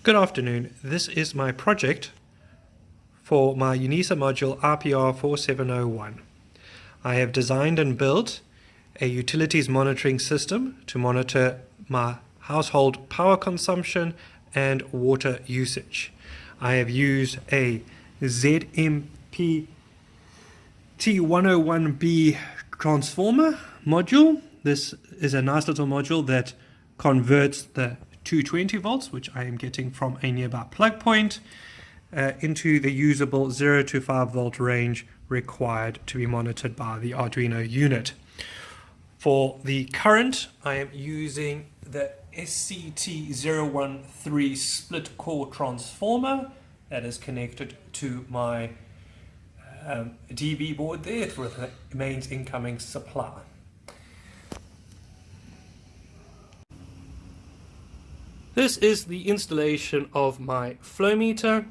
Good afternoon. This is my project for my UNISA module RPR4701. I have designed and built a utilities monitoring system to monitor my household power consumption and water usage. I have used a ZMP T101B transformer module. This is a nice little module that converts the 220 volts, which I am getting from a nearby plug point, into the usable 0 to 5 volt range required to be monitored by the Arduino unit. For the current, I am using the SCT013 split core transformer that is connected to my DB board there through the mains incoming supply. This is the installation of my flow meter.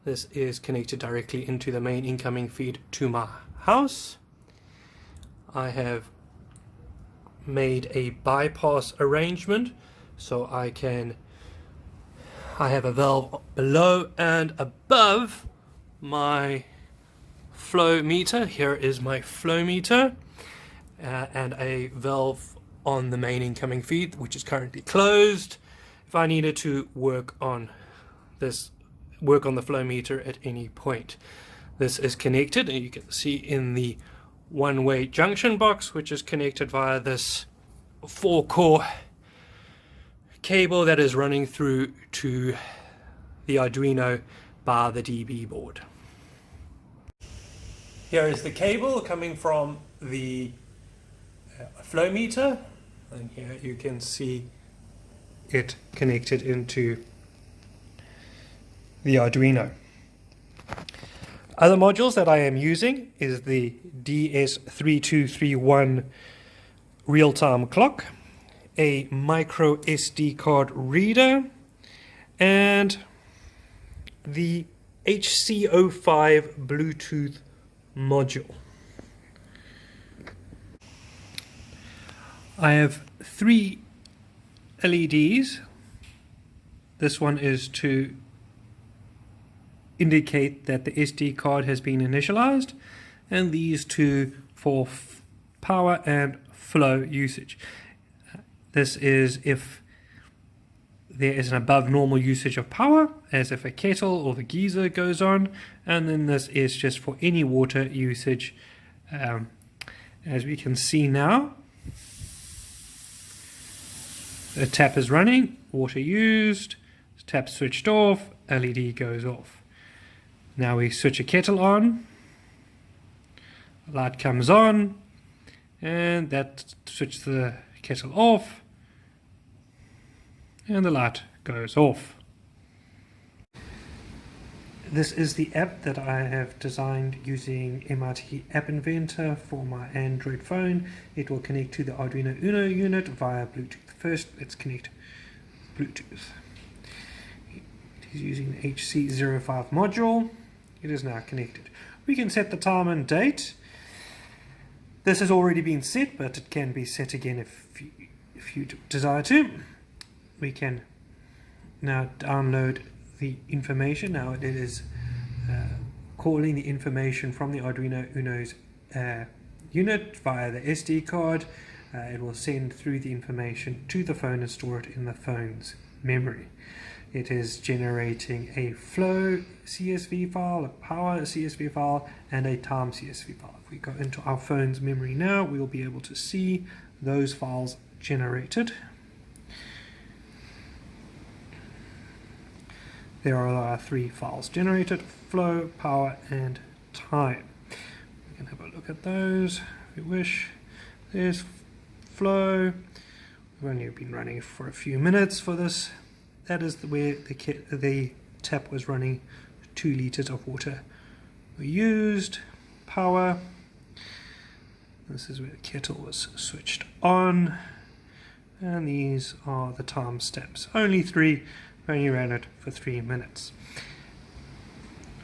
This is connected directly into the main incoming feed to my house. I have made a bypass arrangement so I have a valve below and above my flow meter. Here is my flow meter and a valve on the main incoming feed, which is currently closed. If I needed to work on the flow meter at any point, this is connected, and you can see in the one-way junction box, which is connected via this 4-core cable that is running through to the Arduino by the DB board. Here is the cable coming from the flow meter, and here you can see it connected into the Arduino. Other modules that I am using is the DS3231 real-time clock, a micro SD card reader, and the HC05 Bluetooth module. I have 3 LEDs. This one is to indicate that the SD card has been initialized, and these 2 for power and flow usage. This is if there is an above normal usage of power, as if a kettle or the geyser goes on, and then this is just for any water usage. As we can see now, the tap is running, water used, tap switched off, LED goes off. Now we switch a kettle on, light comes on, and that switches the kettle off, and the light goes off. This is the app that I have designed using MIT App Inventor for my Android phone. It will connect to the Arduino Uno unit via Bluetooth. First, let's connect Bluetooth. It is using the HC05 module. It is now connected. We can set the time and date. This has already been set, but it can be set again if you desire to. We can now download the information. Now it is calling the information from the Arduino Uno's unit via the SD card. It will send through the information to the phone and store it in the phone's memory. It is generating a flow CSV file, a power CSV file, and a time CSV file. If we go into our phone's memory now, we will be able to see those files generated. There are our 3 files generated: flow, power, and time. We can have a look at those if we wish. There's flow. We've only been running for a few minutes for this. That is where the tap was running. 2 liters of water were used. Power. This is where the kettle was switched on. And these are the time steps. Only 3. Only ran it for 3 minutes.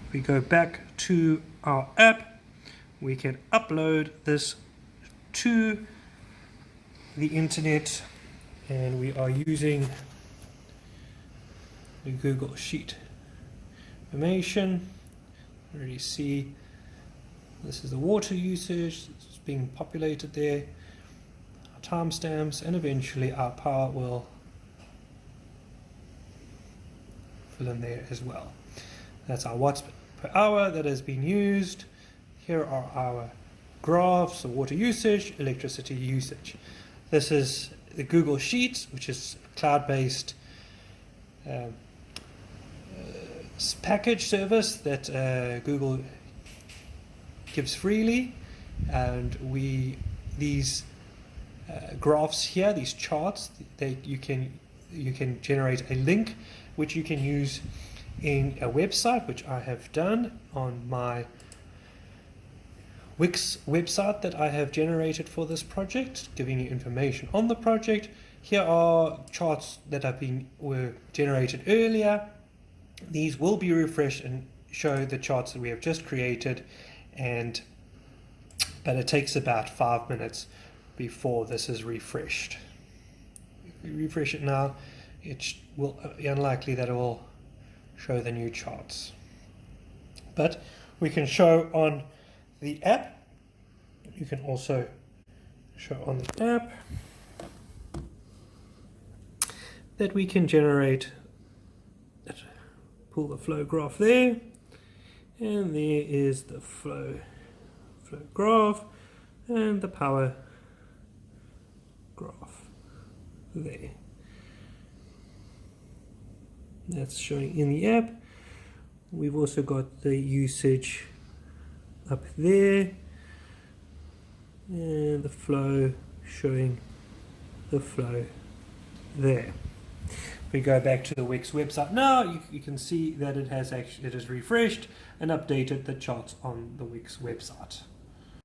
If we go back to our app, we can upload this to the internet, and we are using the Google Sheet information. Already see this is the water usage, it's being populated there, our timestamps, and eventually our power will fill in there as well. That's our watts per hour that has been used. Here are our graphs, the water usage, electricity usage. This is the Google Sheets, which is a cloud-based package service that Google gives freely, and these graphs here, these charts, you can generate a link which you can use in a website, which I have done on my Wix website that I have generated for this project, giving you information on the project. Here are charts that were generated earlier. These will be refreshed and show the charts that we have just created, but it takes about 5 minutes before this is refreshed. If we refresh it now, it will be unlikely that it will show the new charts. But we can show on the app. You can also show on the app that we can generate, pull the flow graph there, and there is the flow graph and the power graph there. That's showing in the app. We've also got the usage up there and the flow, showing the flow there. If we go back to the Wix website now, you can see that it has refreshed and updated the charts on the Wix website.